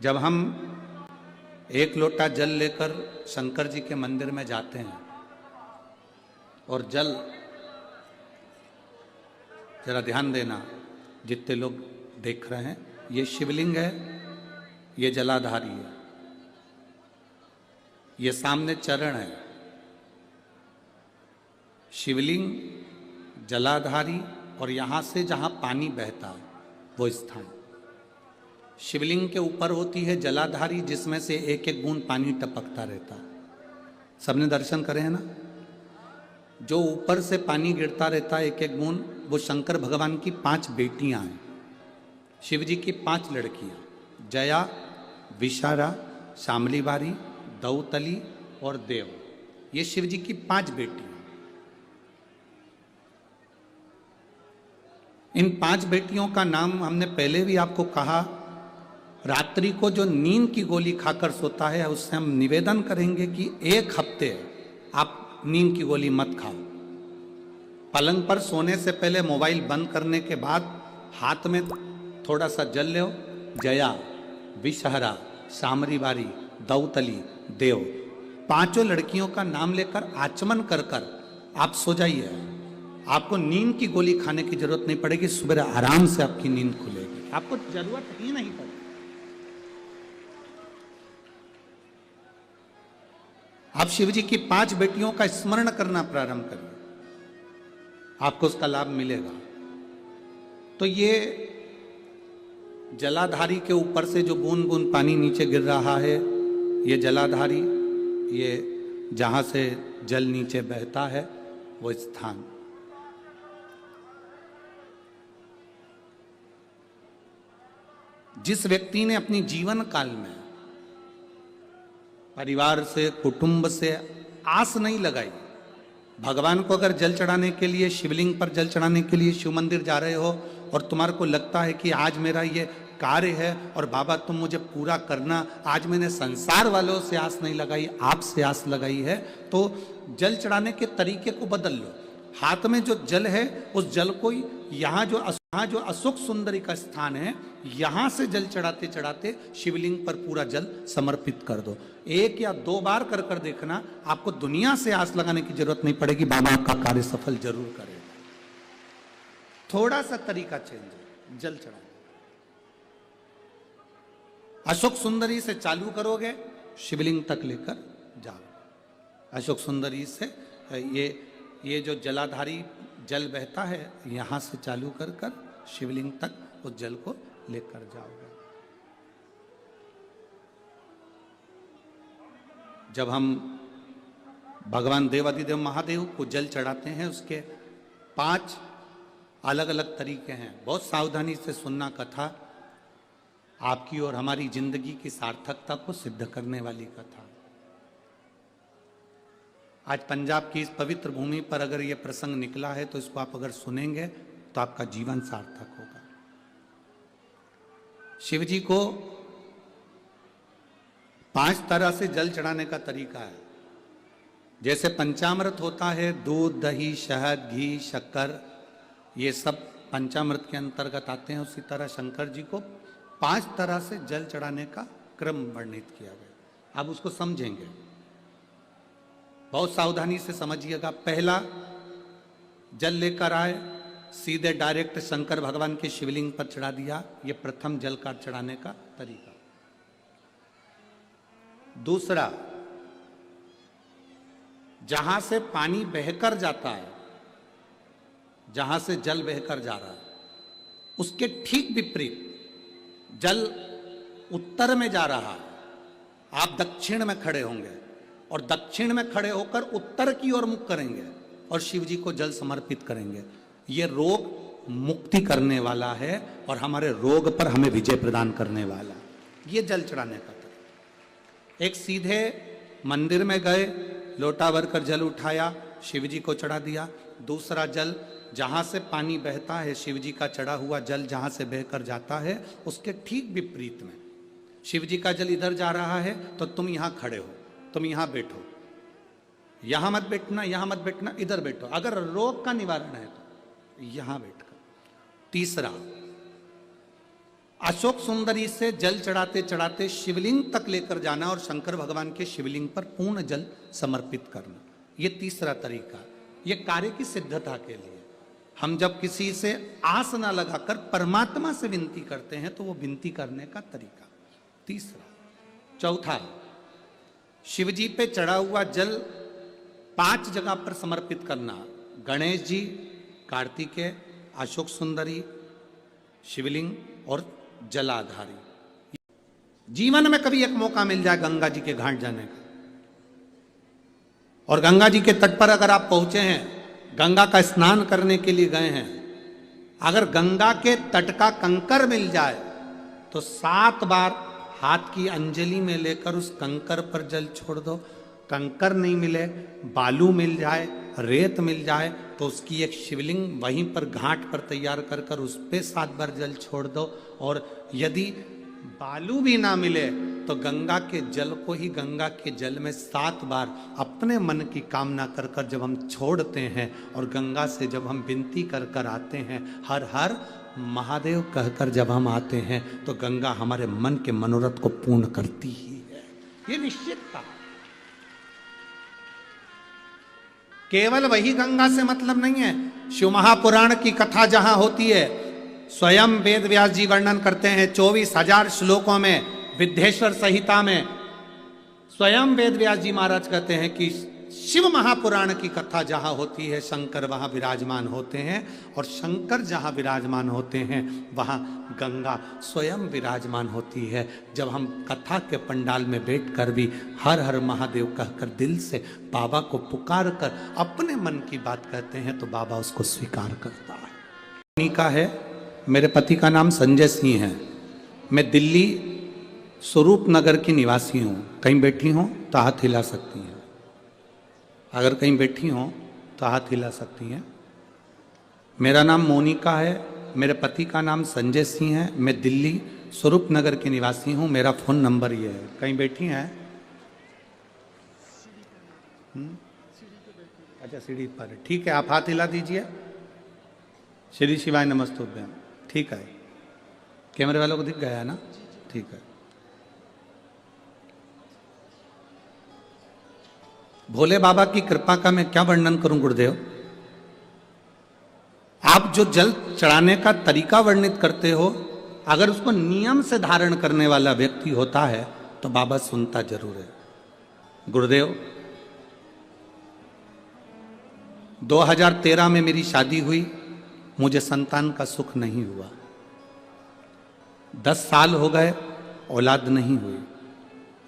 जब हम एक लोटा जल लेकर शंकर जी के मंदिर में जाते हैं और जल, जरा ध्यान देना जितने लोग देख रहे हैं, ये शिवलिंग है, ये जलाधारी है, ये सामने चरण है। शिवलिंग, जलाधारी और यहां से जहां पानी बहता है वो स्थान। शिवलिंग के ऊपर होती है जलाधारी, जिसमें से एक एक बूंद पानी टपकता रहता है। सबने दर्शन करे हैं ना? जो ऊपर से पानी गिरता रहता है एक एक बूंद, वो शंकर भगवान की 5 बेटियां हैं। शिव जी की 5 लड़कियां, जया, विशारा, शामली बारी, दौतली और देव। ये शिव जी की 5 बेटियां। इन 5 बेटियों का नाम हमने पहले भी आपको कहा। रात्रि को जो नींद की गोली खाकर सोता है, उससे हम निवेदन करेंगे कि 1 हफ्ते आप नींद की गोली मत खाओ। पलंग पर सोने से पहले मोबाइल बंद करने के बाद हाथ में थोड़ा सा जल लो। जया, विषहरा, शामरी बारी, दौतली, देव, 5 लड़कियों का नाम लेकर आचमन कर कर आप सो जाइए। आपको नींद की गोली खाने की जरूरत नहीं पड़ेगी। सुबह आराम से आपकी नींद खुलेगी, आपको जरूरत ही नहीं पड़ेगी। आप शिव जी की 5 बेटियों का स्मरण करना प्रारंभ करिए, आपको उसका लाभ मिलेगा। तो ये जलाधारी के ऊपर से जो बूंद बूंद पानी नीचे गिर रहा है, ये जलाधारी, ये जहां से जल नीचे बहता है वो स्थान। जिस व्यक्ति ने अपनी जीवन काल में परिवार से, कुटुंब से आस नहीं लगाई, भगवान को अगर जल चढ़ाने के लिए, शिवलिंग पर जल चढ़ाने के लिए शिव मंदिर जा रहे हो और तुम्हारे को लगता है कि आज मेरा ये कार्य है और बाबा तुम मुझे पूरा करना, आज मैंने संसार वालों से आस नहीं लगाई, आपसे आस लगाई है, तो जल चढ़ाने के तरीके को बदल लो। हाथ में जो जल है उस जल को यहाँ जो अशोक सुंदरी का स्थान है, यहां से जल चढ़ाते चढ़ाते शिवलिंग पर पूरा जल समर्पित कर दो। 1 या 2 बार कर कर देखना, आपको दुनिया से आस लगाने की जरूरत नहीं पड़ेगी, बाबा आपका कार्य सफल जरूर करेगा। थोड़ा सा तरीका चेंज है जल चढ़ाने। अशोक सुंदरी से चालू करोगे, शिवलिंग तक लेकर जाओ। अशोक सुंदरी से ये जो जलाधारी जल बहता है, यहां से चालू कर कर शिवलिंग तक उस जल को लेकर जाओगे। जब हम भगवान देवाधिदेव महादेव को जल चढ़ाते हैं, उसके 5 अलग अलग तरीके हैं। बहुत सावधानी से सुनना कथा, आपकी और हमारी जिंदगी की सार्थकता को सिद्ध करने वाली कथा। आज पंजाब की इस पवित्र भूमि पर अगर ये प्रसंग निकला है, तो इसको आप अगर सुनेंगे तो आपका जीवन सार्थक होगा। शिव जी को 5 तरह से जल चढ़ाने का तरीका है। जैसे पंचामृत होता है, दूध, दही, शहद, घी, शक्कर, ये सब पंचामृत के अंतर्गत आते हैं, उसी तरह शंकर जी को 5 तरह से जल चढ़ाने का क्रम वर्णित किया गया। अब उसको समझेंगे, बहुत सावधानी से समझिएगा। पहला, जल लेकर आए, सीधे डायरेक्ट शंकर भगवान के शिवलिंग पर चढ़ा दिया। यह प्रथम जल का चढ़ाने का तरीका। दूसरा, जहां से पानी बहकर जाता है, जहां से जल बहकर जा रहा है, उसके ठीक विपरीत जल उत्तर में जा रहा है, आप दक्षिण में खड़े होंगे और दक्षिण में खड़े होकर उत्तर की ओर मुख करेंगे और शिव जी को जल समर्पित करेंगे। ये रोग मुक्ति करने वाला है और हमारे रोग पर हमें विजय प्रदान करने वाला। ये जल चढ़ाने का तरीका। एक, सीधे मंदिर में गए, लोटा भर कर जल उठाया, शिव जी को चढ़ा दिया। दूसरा, जल जहां से पानी बहता है, शिव जी का चढ़ा हुआ जल जहां से बहकर जाता है, उसके ठीक विपरीत में शिव जी का जल इधर जा रहा है, तो तुम यहां खड़े हो, तुम यहां बैठो, यहां मत बैठना, यहां मत बैठना, इधर बैठो। अगर रोग का निवारण है तो यहां बैठकर। तीसरा, अशोक सुंदरी से जल चढ़ाते चढ़ाते शिवलिंग तक लेकर जाना और शंकर भगवान के शिवलिंग पर पूर्ण जल समर्पित करना। ये तीसरा तरीका, ये कार्य की सिद्धता के लिए। हम जब किसी से आस ना लगाकर परमात्मा से विनती करते हैं तो वो विनती करने का तरीका तीसरा। चौथा, शिव जी पे चढ़ा हुआ जल 5 जगह पर समर्पित करना। गणेश जी, कार्तिकेय, अशोक सुंदरी, शिवलिंग और जलाधारी। जीवन में कभी एक मौका मिल जाए गंगा जी के घाट जाने का, और गंगा जी के तट पर अगर आप पहुंचे हैं, गंगा का स्नान करने के लिए गए हैं, अगर गंगा के तट का कंकर मिल जाए तो 7 बार हाथ की अंजलि में लेकर उस कंकर पर जल छोड़ दो। कंकर नहीं मिले, बालू मिल जाए, रेत मिल जाए तो उसकी एक शिवलिंग वहीं पर घाट पर तैयार कर कर उस पे 7 बार जल छोड़ दो। और यदि बालू भी ना मिले तो गंगा के जल को ही गंगा के जल में 7 बार अपने मन की कामना कर कर जब हम छोड़ते हैं और गंगा से जब हम विनती कर कर आते हैं, हर हर महादेव कहकर जब हम आते हैं तो गंगा हमारे मन के मनोरथ को पूर्ण करती ही है। ये निश्चित था। केवल वही गंगा से मतलब नहीं है। शिव महापुराण की कथा जहां होती है, स्वयं वेद व्यास जी वर्णन करते हैं 24,000 श्लोकों में। विद्येश्वर संहिता में स्वयं वेद व्यास जी महाराज कहते हैं कि शिव महापुराण की कथा जहां होती है, शंकर वहां विराजमान होते हैं, और शंकर जहां विराजमान होते हैं वहां गंगा स्वयं विराजमान होती है। जब हम कथा के पंडाल में बैठकर भी हर हर महादेव कहकर दिल से बाबा को पुकार कर अपने मन की बात कहते हैं तो बाबा उसको स्वीकार करता है। मोनिका है, मेरे पति का नाम संजय सिंह है। मैं दिल्ली स्वरूप नगर की निवासी हूँ। कहीं बैठी हूँ तो हाथ हिला सकती हैं, अगर कहीं बैठी हो तो हाथ हिला सकती हैं। मेरा नाम मोनिका है, मेरे पति का नाम संजय सिंह है। मैं दिल्ली स्वरूप नगर की निवासी हूँ। मेरा फ़ोन नंबर ये है। कहीं बैठी हैं? अच्छा, सीढ़ी पर है, ठीक है। आप हाथ हिला दीजिए। श्री शिवाय नमस्तुभ्यम। ठीक है, कैमरे वालों को दिख गया है ना? ठीक है। भोले बाबा की कृपा का मैं क्या वर्णन करूं गुरुदेव। आप जो जल चढ़ाने का तरीका वर्णित करते हो, अगर उसको नियम से धारण करने वाला व्यक्ति होता है तो बाबा सुनता जरूर है। गुरुदेव, 2013 में मेरी शादी हुई, मुझे संतान का सुख नहीं हुआ। 10 साल हो गए, औलाद नहीं हुई।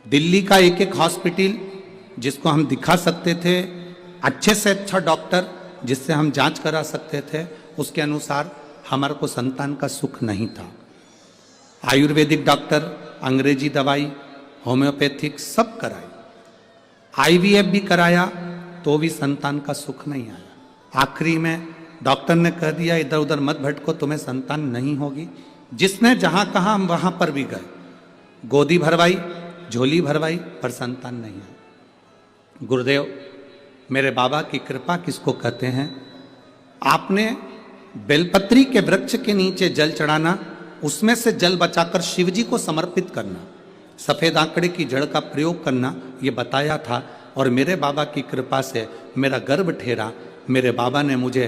दिल्ली का एक एक हॉस्पिटल जिसको हम दिखा सकते थे, अच्छे से अच्छा डॉक्टर जिससे हम जांच करा सकते थे, उसके अनुसार हमारे को संतान का सुख नहीं था। आयुर्वेदिक डॉक्टर, अंग्रेजी दवाई, होम्योपैथिक सब कराई, IVF भी कराया तो भी संतान का सुख नहीं आया। आखिरी में डॉक्टर ने कह दिया इधर उधर मत भटको, तुम्हें संतान नहीं होगी। जिसने जहां कहा हम वहां पर भी गए, गोदी भरवाई, झोली भरवाई, पर संतान नहीं है। गुरुदेव, मेरे बाबा की कृपा किसको कहते हैं? आपने बेलपत्री के वृक्ष के नीचे जल चढ़ाना, उसमें से जल बचाकर शिव जी को समर्पित करना, सफेद आंकड़े की जड़ का प्रयोग करना, ये बताया था। और मेरे बाबा की कृपा से मेरा गर्भ ठेरा। मेरे बाबा ने मुझे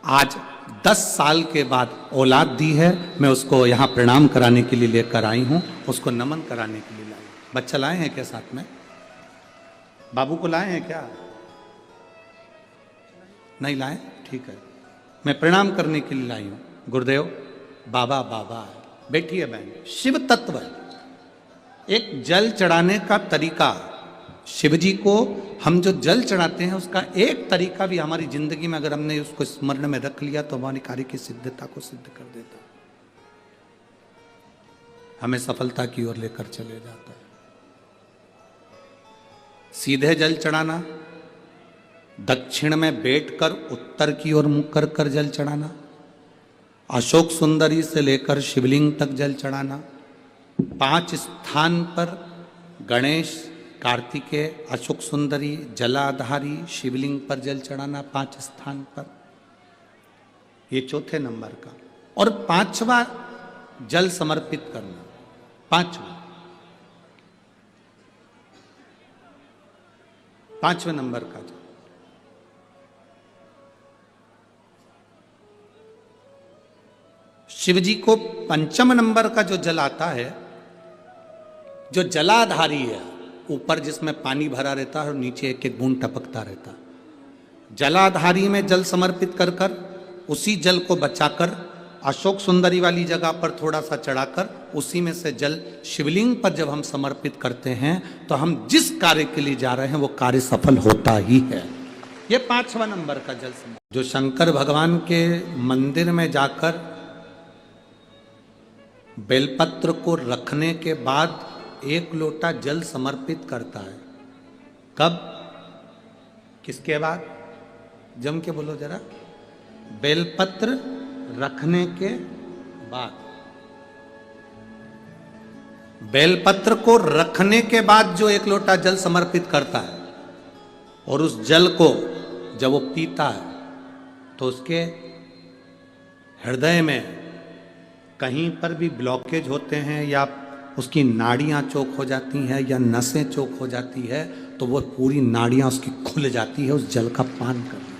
आज 10 साल के बाद औलाद दी है। मैं उसको यहाँ प्रणाम कराने के लिए लेकर आई हूँ, उसको नमन कराने के लिए लाई। बच्चा लाए हैं क्या साथ में? बाबू को लाए हैं क्या? नहीं लाए? ठीक है, मैं प्रणाम करने के लिए लाई हूं। गुरुदेव, बाबा बाबा बैठिए बहन। शिव तत्व है। एक जल चढ़ाने का तरीका, शिव जी को हम जो जल चढ़ाते हैं उसका एक तरीका भी हमारी जिंदगी में अगर हमने उसको स्मरण में रख लिया तो हमारी कार्य की सिद्धता को सिद्ध कर देता, हमें सफलता की ओर लेकर चले जाता है। सीधे जल चढ़ाना, दक्षिण में बैठकर उत्तर की ओर मुख कर कर जल चढ़ाना, अशोक सुंदरी से लेकर शिवलिंग तक जल चढ़ाना, 5 स्थान पर गणेश, कार्तिकेय, अशोक सुंदरी, जलाधारी, शिवलिंग पर जल चढ़ाना 5 स्थान पर, ये चौथे नंबर का। और 5वां जल समर्पित करना। पांचवें नंबर का जल। शिव जी को पंचम नंबर का जो जल आता है, जो जलाधारी है, ऊपर जिसमें पानी भरा रहता है और नीचे एक एक बूंद टपकता रहता है, जलाधारी में जल समर्पित कर कर उसी जल को बचाकर अशोक सुंदरी वाली जगह पर थोड़ा सा चढ़ाकर उसी में से जल शिवलिंग पर जब हम समर्पित करते हैं तो हम जिस कार्य के लिए जा रहे हैं वो कार्य सफल होता ही है। ये पांचवा नंबर का जल समर्पित। जो शंकर भगवान के मंदिर में जाकर बेलपत्र को रखने के बाद एक लोटा जल समर्पित करता है, कब, किसके बाद? जम के बोलो जरा। बेलपत्र रखने के बाद। बेलपत्र को रखने के बाद जो एक लोटा जल समर्पित करता है और उस जल को जब वो पीता है तो उसके हृदय में कहीं पर भी ब्लॉकेज होते हैं या उसकी नाड़ियां चौक हो जाती हैं या नसें चौक हो जाती है तो वो पूरी नाड़ियां उसकी खुल जाती है उस जल का पान करने।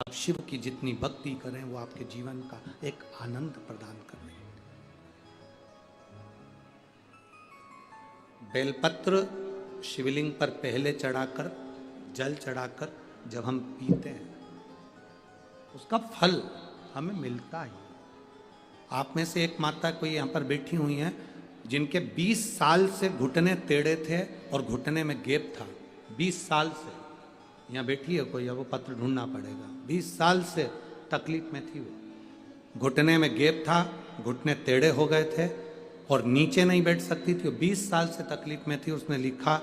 आप शिव की जितनी भक्ति करें वो आपके जीवन का एक आनंद प्रदान करें। बेलपत्र शिवलिंग पर पहले चढ़ाकर, जल चढ़ाकर जब हम पीते हैं उसका फल हमें मिलता ही। आप में से एक माता कोई यहाँ पर बैठी हुई हैं जिनके 20 साल से घुटने टेढ़े थे और घुटने में गैप था। 20 साल से यहाँ बैठी है कोई, अब वो पत्र ढूंढना पड़ेगा। 20 साल से तकलीफ में थी वो, घुटने में गैप था, घुटने टेढ़े हो गए थे और नीचे नहीं बैठ सकती थी। 20 साल से तकलीफ में थी। उसने लिखा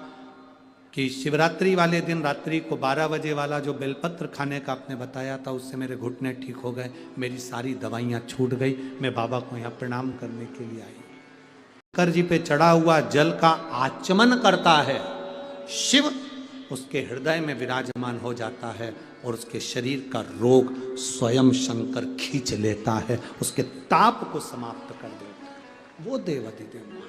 कि शिवरात्रि वाले दिन रात्रि को 12 बजे वाला जो बेलपत्र खाने का आपने बताया था उससे मेरे घुटने ठीक हो गए, मेरी सारी दवाइयाँ छूट गई। मैं बाबा को यहाँ प्रणाम करने के लिए आई। शंकर जी पे चढ़ा हुआ जल का आचमन करता है शिव, उसके हृदय में विराजमान हो जाता है और उसके शरीर का रोग स्वयं शंकर खींच लेता है, उसके ताप को समाप्त कर देता है। वो देव अधिदेव।